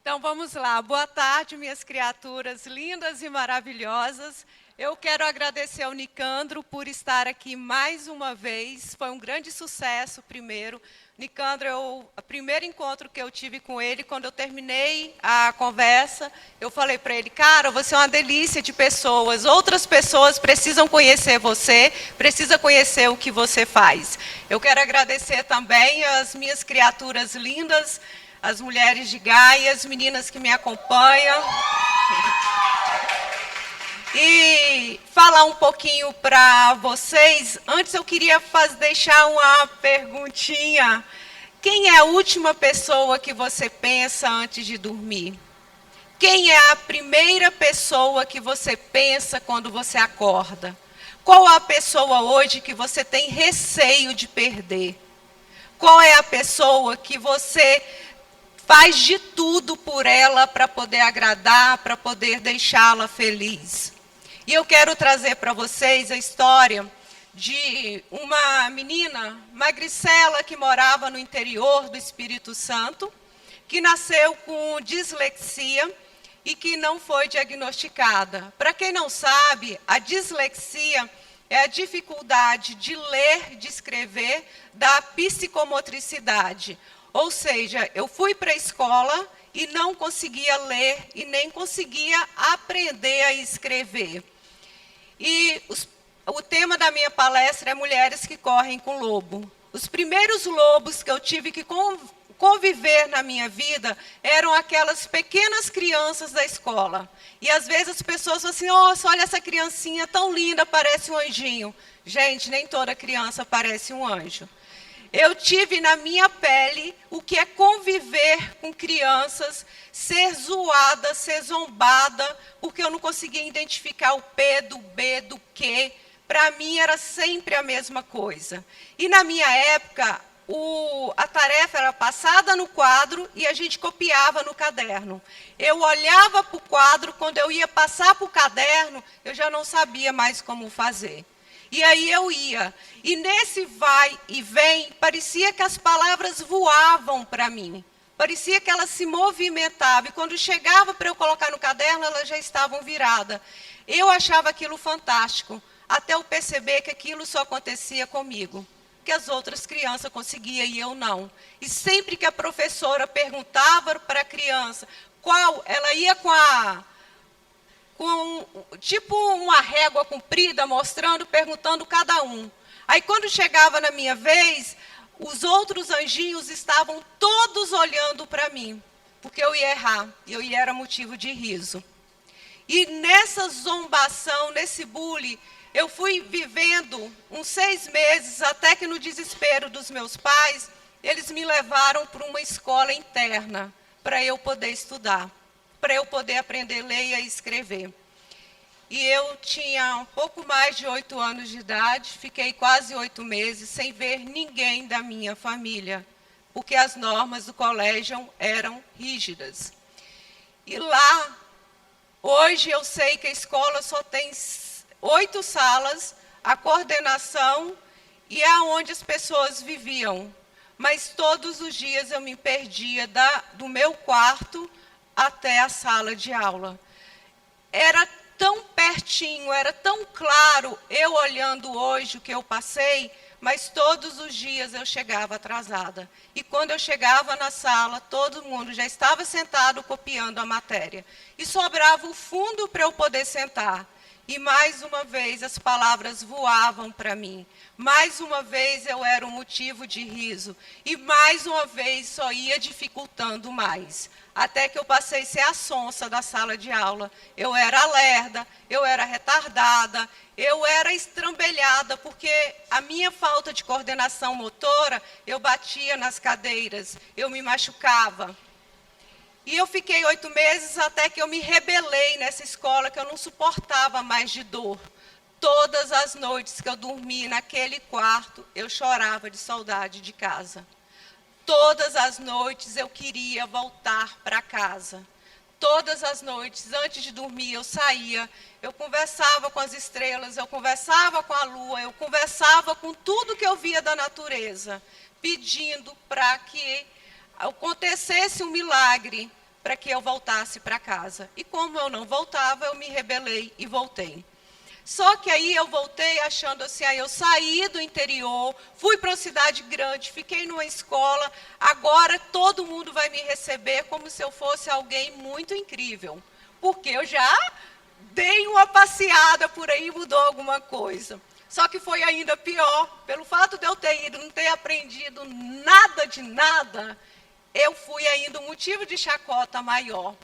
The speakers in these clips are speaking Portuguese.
Então vamos lá. Boa tarde, minhas criaturas lindas e maravilhosas. Eu quero agradecer ao Nicandro por estar aqui mais uma vez. Foi um grande sucesso, primeiro. Nicandro, o primeiro encontro que eu tive com ele, quando eu terminei a conversa, eu falei para ele, cara, você é uma delícia de pessoas. Outras pessoas precisam conhecer você, precisam conhecer o que você faz. Eu quero agradecer também às minhas criaturas lindas, as mulheres de Gaia, as meninas que me acompanham. E falar um pouquinho para vocês. Antes eu queria deixar uma perguntinha. Quem é a última pessoa que você pensa antes de dormir? Quem é a primeira pessoa que você pensa quando você acorda? Qual é a pessoa hoje que você tem receio de perder? Qual é a pessoa que você faz de tudo por ela para poder agradar, para poder deixá-la feliz? E eu quero trazer para vocês a história de uma menina magricela que morava no interior do Espírito Santo, que nasceu com dislexia e que não foi diagnosticada. Para quem não sabe, a dislexia é a dificuldade de ler, de escrever, da psicomotricidade. Ou seja, eu fui para a escola e não conseguia ler e nem conseguia aprender a escrever. E o tema da minha palestra é Mulheres que Correm com Lobo. Os primeiros lobos que eu tive que conviver na minha vida eram aquelas pequenas crianças da escola. E às vezes as pessoas falam assim, nossa, olha essa criancinha tão linda, parece um anjinho. Gente, nem toda criança parece um anjo. Eu tive na minha pele o que é conviver com crianças, ser zoada, ser zombada, porque eu não conseguia identificar o P do B do Q. Para mim era sempre a mesma coisa. E na minha época, a tarefa era passada no quadro e a gente copiava no caderno. Eu olhava para o quadro, quando eu ia passar para o caderno, eu já não sabia mais como fazer. E aí eu ia. E nesse vai e vem, parecia que as palavras voavam para mim. Parecia que elas se movimentavam. E quando chegava para eu colocar no caderno, elas já estavam viradas. Eu achava aquilo fantástico, até eu perceber que aquilo só acontecia comigo. Que as outras crianças conseguiam e eu não. E sempre que a professora perguntava para a criança qual, ela ia com tipo uma régua comprida, mostrando, perguntando cada um. Aí, quando chegava na minha vez, os outros anjinhos estavam todos olhando para mim, porque eu ia errar, e eu era motivo de riso. E nessa zombação, nesse bullying, eu fui vivendo uns 6 meses, até que no desespero dos meus pais, eles me levaram para uma escola interna, para eu poder estudar, para eu poder aprender a ler e a escrever. E eu tinha um pouco mais de 8 anos de idade, fiquei quase 8 meses sem ver ninguém da minha família, porque as normas do colégio eram rígidas. E lá, hoje eu sei que a escola só tem 8 salas, a coordenação e é onde as pessoas viviam. Mas todos os dias eu me perdia do meu quarto até a sala de aula. Era tão pertinho, era tão claro, eu olhando hoje o que eu passei, mas todos os dias eu chegava atrasada. E quando eu chegava na sala, todo mundo já estava sentado copiando a matéria. E sobrava o fundo para eu poder sentar. E mais uma vez as palavras voavam para mim. Mais uma vez eu era um motivo de riso. E mais uma vez só ia dificultando mais. Até que eu passei a ser a sonsa da sala de aula. Eu era lerda, eu era retardada, eu era estrambelhada, porque a minha falta de coordenação motora, eu batia nas cadeiras, eu me machucava. E eu fiquei 8 meses até que eu me rebelei nessa escola, que eu não suportava mais de dor. Todas as noites que eu dormi naquele quarto, eu chorava de saudade de casa. Todas as noites eu queria voltar para casa. Todas as noites, antes de dormir, eu saía, eu conversava com as estrelas, eu conversava com a lua, eu conversava com tudo que eu via da natureza, pedindo para que acontecesse um milagre, para que eu voltasse para casa. E como eu não voltava, eu me rebelei e voltei. Só que aí eu voltei achando assim, aí eu saí do interior, fui para uma cidade grande, fiquei numa escola, agora todo mundo vai me receber como se eu fosse alguém muito incrível. Porque eu já dei uma passeada por aí e mudou alguma coisa. Só que foi ainda pior, pelo fato de eu ter ido, não ter aprendido nada de nada, eu fui ainda um motivo de chacota maior.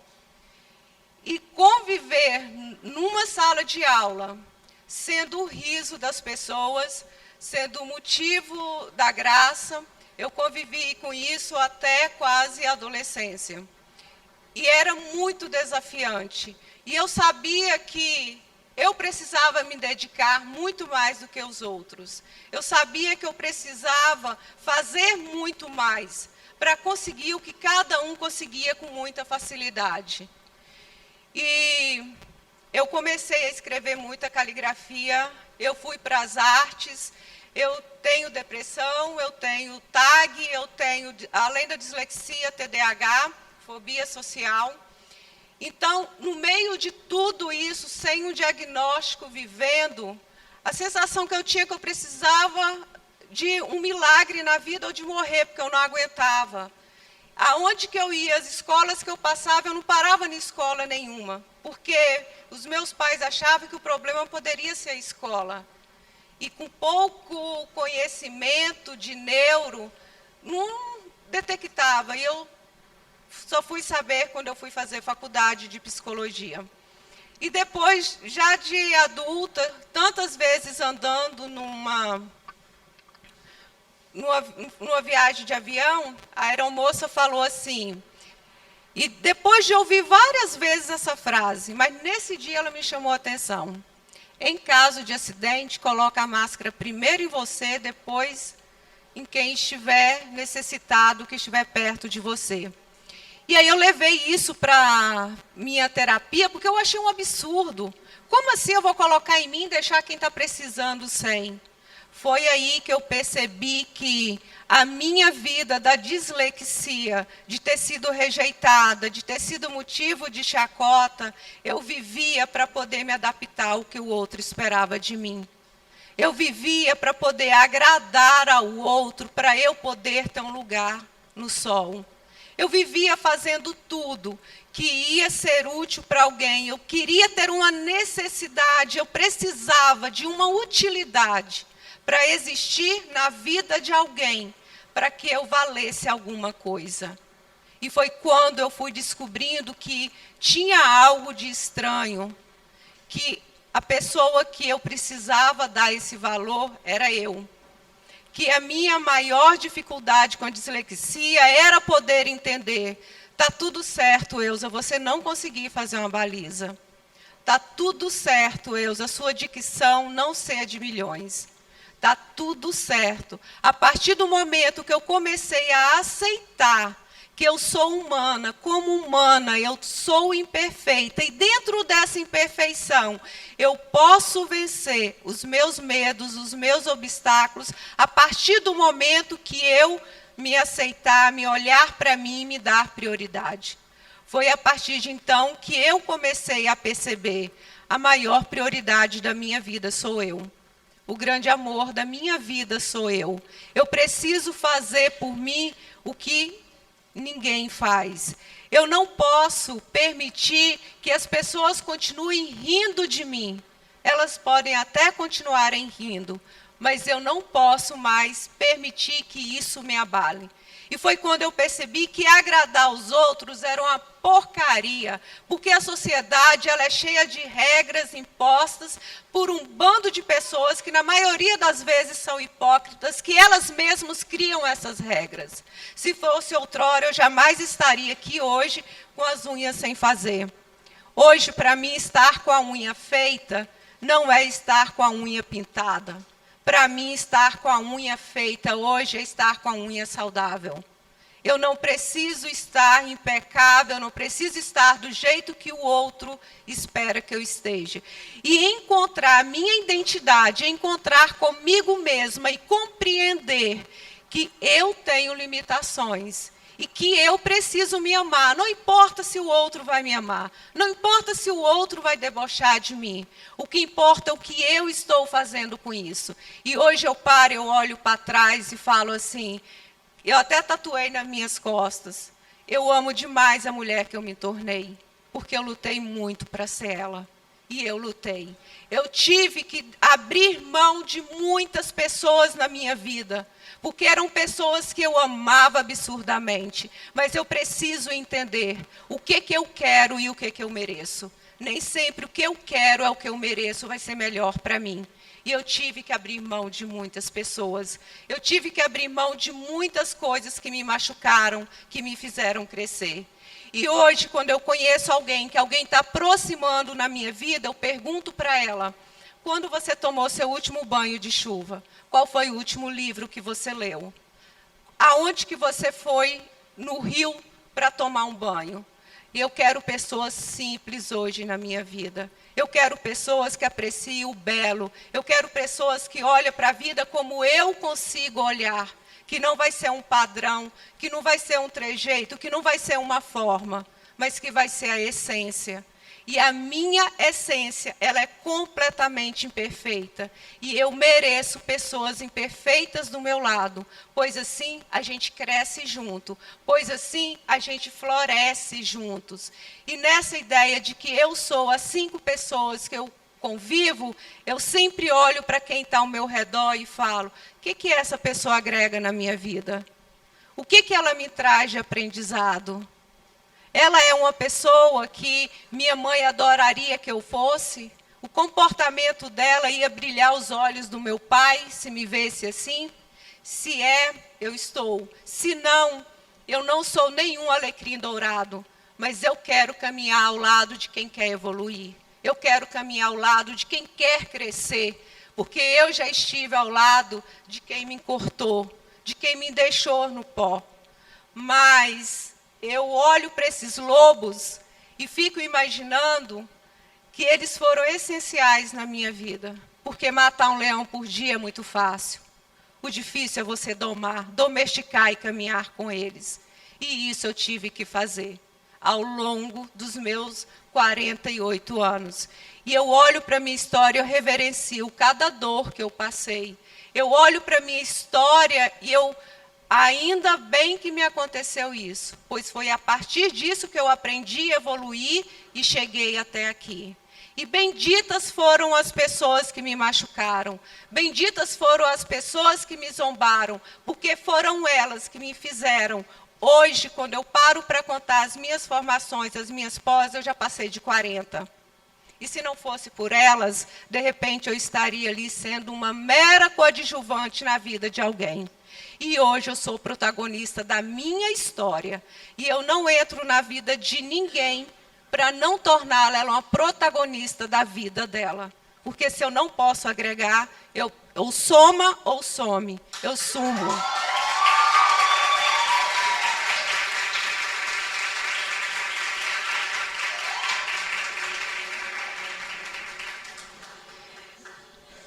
E conviver numa sala de aula, sendo o riso das pessoas, sendo o motivo da graça, eu convivi com isso até quase a adolescência. E era muito desafiante. E eu sabia que eu precisava me dedicar muito mais do que os outros. Eu sabia que eu precisava fazer muito mais para conseguir o que cada um conseguia com muita facilidade. E eu comecei a escrever muita caligrafia, eu fui para as artes, eu tenho depressão, eu tenho TAG, eu tenho, além da dislexia, TDAH, fobia social. Então, no meio de tudo isso, sem um diagnóstico, vivendo, a sensação que eu tinha que eu precisava de um milagre na vida ou de morrer, porque eu não aguentava. Aonde que eu ia, as escolas que eu passava, eu não parava em escola nenhuma, porque os meus pais achavam que o problema poderia ser a escola. E com pouco conhecimento de neuro, não detectava. E eu só fui saber quando eu fui fazer faculdade de psicologia. E depois, já de adulta, tantas vezes andando numa viagem de avião, a aeromoça falou assim, e depois de ouvir várias vezes essa frase, mas nesse dia ela me chamou a atenção. Em caso de acidente, coloca a máscara primeiro em você, depois em quem estiver necessitado, que estiver perto de você. E aí eu levei isso para minha terapia, porque eu achei um absurdo. Como assim eu vou colocar em mim e deixar quem está precisando sem? Foi aí que eu percebi que a minha vida da dislexia, de ter sido rejeitada, de ter sido motivo de chacota, eu vivia para poder me adaptar ao que o outro esperava de mim. Eu vivia para poder agradar ao outro, para eu poder ter um lugar no sol. Eu vivia fazendo tudo que ia ser útil para alguém. Eu queria ter uma necessidade, eu precisava de uma utilidade para existir na vida de alguém, para que eu valesse alguma coisa. E foi quando eu fui descobrindo que tinha algo de estranho, que a pessoa que eu precisava dar esse valor era eu. Que a minha maior dificuldade com a dislexia era poder entender, tá tudo certo, Eusa, você não conseguiu fazer uma baliza. Tá tudo certo, Eusa, sua dicção não ser de milhões. Tá tudo certo. A partir do momento que eu comecei a aceitar que eu sou humana, como humana, eu sou imperfeita, e dentro dessa imperfeição, eu posso vencer os meus medos, os meus obstáculos, a partir do momento que eu me aceitar, me olhar para mim e me dar prioridade. Foi a partir de então que eu comecei a perceber a maior prioridade da minha vida sou eu. O grande amor da minha vida sou eu. Eu preciso fazer por mim o que ninguém faz. Eu não posso permitir que as pessoas continuem rindo de mim. Elas podem até continuarem rindo, mas eu não posso mais permitir que isso me abale. E foi quando eu percebi que agradar os outros era uma porcaria, porque a sociedade ela é cheia de regras impostas por um bando de pessoas que, na maioria das vezes, são hipócritas, que elas mesmas criam essas regras. Se fosse outrora, eu jamais estaria aqui hoje com as unhas sem fazer. Hoje, para mim, estar com a unha feita não é estar com a unha pintada. Para mim, estar com a unha feita hoje é estar com a unha saudável. Eu não preciso estar impecável, eu não preciso estar do jeito que o outro espera que eu esteja. E encontrar a minha identidade, encontrar comigo mesma e compreender que eu tenho limitações e que eu preciso me amar. Não importa se o outro vai me amar, não importa se o outro vai debochar de mim. O que importa é o que eu estou fazendo com isso. E hoje eu paro, eu olho para trás e falo assim, eu até tatuei nas minhas costas, eu amo demais a mulher que eu me tornei, porque eu lutei muito para ser ela. E eu lutei. Eu tive que abrir mão de muitas pessoas na minha vida, porque eram pessoas que eu amava absurdamente. Mas eu preciso entender o que eu quero e o que eu mereço. Nem sempre o que eu quero é o que eu mereço, vai ser melhor para mim. E eu tive que abrir mão de muitas pessoas. Eu tive que abrir mão de muitas coisas que me machucaram, que me fizeram crescer. E hoje, quando eu conheço alguém, que alguém está aproximando na minha vida, eu pergunto para ela, quando você tomou seu último banho de chuva? Qual foi o último livro que você leu? Aonde que você foi no rio para tomar um banho? E eu quero pessoas simples hoje na minha vida. Eu quero pessoas que apreciem o belo. Eu quero pessoas que olhem para a vida como eu consigo olhar. Que não vai ser um padrão, que não vai ser um trejeito, que não vai ser uma forma, mas que vai ser a essência. E a minha essência, ela é completamente imperfeita. E eu mereço pessoas imperfeitas do meu lado, pois assim a gente cresce junto, pois assim a gente floresce juntos. E nessa ideia de que eu sou as 5 pessoas que eu convivo, eu sempre olho para quem está ao meu redor e falo, o que essa pessoa agrega na minha vida? O que ela me traz de aprendizado? Ela é uma pessoa que minha mãe adoraria que eu fosse? O comportamento dela ia brilhar os olhos do meu pai, se me visse assim? Se é, eu estou. Se não, eu não sou nenhum alecrim dourado, mas eu quero caminhar ao lado de quem quer evoluir. Eu quero caminhar ao lado de quem quer crescer, porque eu já estive ao lado de quem me cortou, de quem me deixou no pó. Mas eu olho para esses lobos e fico imaginando que eles foram essenciais na minha vida, porque matar um leão por dia é muito fácil. O difícil é você domesticar e caminhar com eles. E isso eu tive que fazer ao longo dos meus 48 anos. E eu olho para a minha história, eu reverencio cada dor que eu passei. Eu olho para a minha história e ainda bem que me aconteceu isso, pois foi a partir disso que eu aprendi, evoluí e cheguei até aqui. E benditas foram as pessoas que me machucaram, benditas foram as pessoas que me zombaram, porque foram elas que me fizeram. Hoje, quando eu paro para contar as minhas formações, as minhas pós, eu já passei de 40. E se não fosse por elas, de repente eu estaria ali sendo uma mera coadjuvante na vida de alguém. E hoje eu sou protagonista da minha história. E eu não entro na vida de ninguém para não torná-la uma protagonista da vida dela. Porque se eu não posso agregar, ou soma ou some. Eu sumo.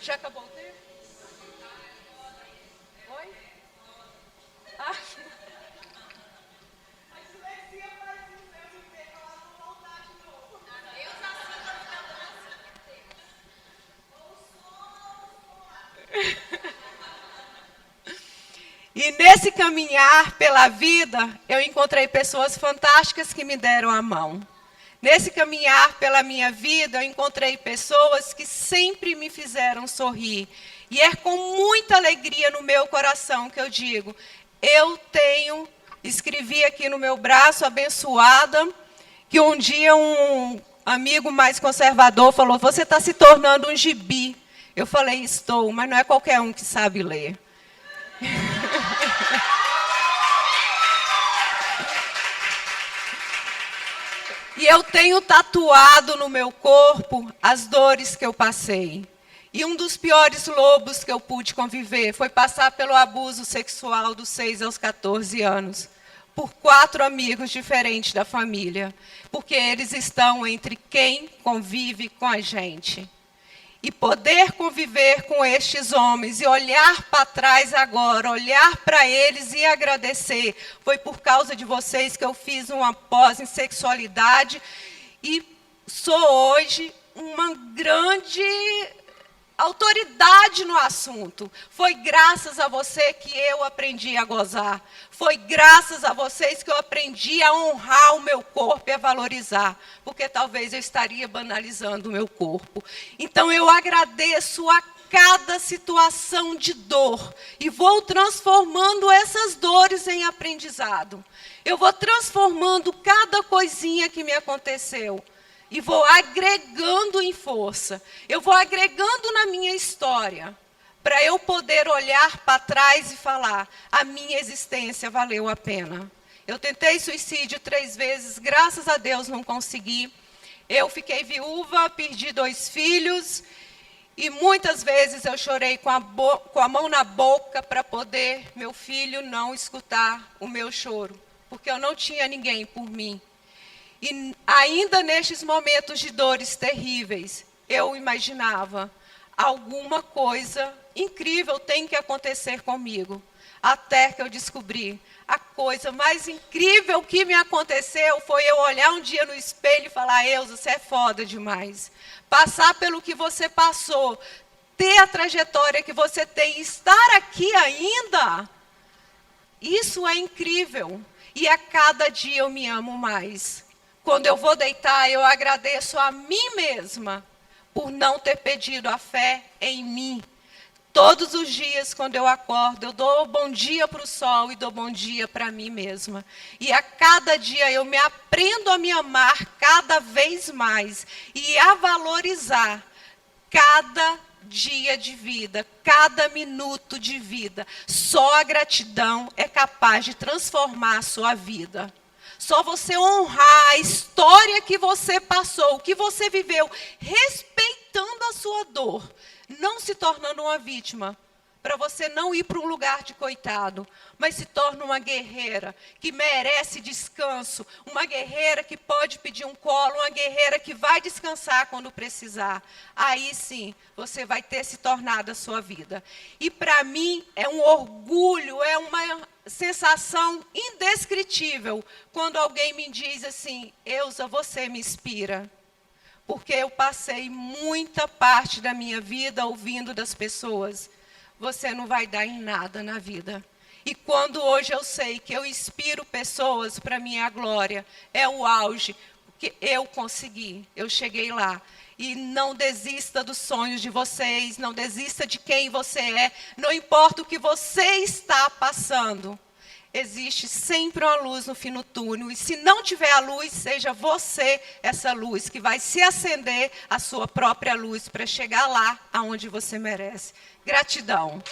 Já acabou o tempo? Oi? Ah. E nesse caminhar pela vida, eu encontrei pessoas fantásticas que me deram a mão. Nesse caminhar pela minha vida, eu encontrei pessoas que sempre me fizeram sorrir. E é com muita alegria no meu coração que eu digo, escrevi aqui no meu braço, abençoada, que um dia um amigo mais conservador falou, você está se tornando um gibi. Eu falei, estou, mas não é qualquer um que sabe ler. E eu tenho tatuado no meu corpo as dores que eu passei. E um dos piores lobos que eu pude conviver foi passar pelo abuso sexual dos 6 aos 14 anos. Por 4 amigos diferentes da família. Porque eles estão entre quem convive com a gente. E poder conviver com estes homens e olhar para trás agora, olhar para eles e agradecer. Foi por causa de vocês que eu fiz uma pós em sexualidade e sou hoje uma grande autoridade no assunto. Foi graças a você que eu aprendi a gozar. Foi graças a vocês que eu aprendi a honrar o meu corpo e a valorizar, porque talvez eu estaria banalizando o meu corpo. Então eu agradeço a cada situação de dor e vou transformando essas dores em aprendizado. Eu vou transformando cada coisinha que me aconteceu e vou agregando em força. Eu vou agregando na minha história, para eu poder olhar para trás e falar, a minha existência valeu a pena. Eu tentei suicídio 3 vezes, graças a Deus não consegui. Eu fiquei viúva, perdi 2 filhos, e muitas vezes eu chorei com a mão na boca para poder meu filho não escutar o meu choro, porque eu não tinha ninguém por mim. E ainda nestes momentos de dores terríveis, eu imaginava, alguma coisa incrível tem que acontecer comigo. Até que eu descobri, a coisa mais incrível que me aconteceu foi eu olhar um dia no espelho e falar, Elza, você é foda demais. Passar pelo que você passou, ter a trajetória que você tem, estar aqui ainda, isso é incrível. E a cada dia eu me amo mais. Quando eu vou deitar, eu agradeço a mim mesma por não ter pedido a fé em mim. Todos os dias, quando eu acordo, eu dou bom dia para o sol e dou bom dia para mim mesma. E a cada dia eu me aprendo a me amar cada vez mais e a valorizar cada dia de vida, cada minuto de vida. Só a gratidão é capaz de transformar a sua vida. Só você honrar a história que você passou, o que você viveu, respeitando a sua dor, não se tornando uma vítima, para você não ir para um lugar de coitado, mas se torna uma guerreira que merece descanso, uma guerreira que pode pedir um colo, uma guerreira que vai descansar quando precisar. Aí sim, você vai ter se tornado a sua vida. E para mim é um orgulho, é uma sensação indescritível quando alguém me diz assim, Elza, você me inspira. Porque eu passei muita parte da minha vida ouvindo das pessoas, você não vai dar em nada na vida. E quando hoje eu sei que eu inspiro pessoas, para mim é a glória, é o auge, porque eu consegui, eu cheguei lá. E não desista dos sonhos de vocês, não desista de quem você é, não importa o que você está passando. Existe sempre uma luz no fim do túnel, e se não tiver a luz, seja você essa luz, que vai se acender a sua própria luz, para chegar lá aonde você merece. Gratidão.